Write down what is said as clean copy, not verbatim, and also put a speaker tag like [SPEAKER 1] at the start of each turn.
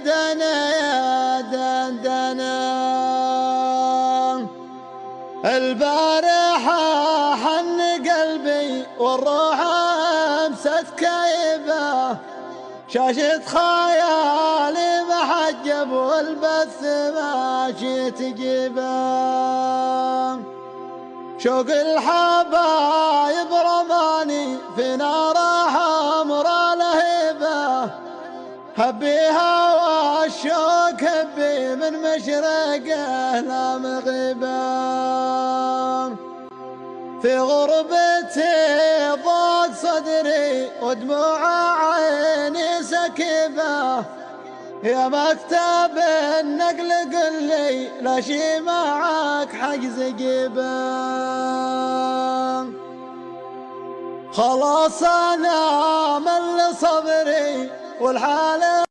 [SPEAKER 1] دنا يا دندنا. البارحة حن قلبي والروح امست كايبة، شاشة خيالي محجب والبث ماشي تجيبه. شوق الحبايب رماني في نار حمرا لهيبة، هبيها والشوق هبي من مشرقه لا مغيبه. في غربتي ضاق صدري ودموع عيني سكيبة، يا مكتب النقل قل لي لا شي معك حجز جيبه. خلاص انا مل صبري والحالة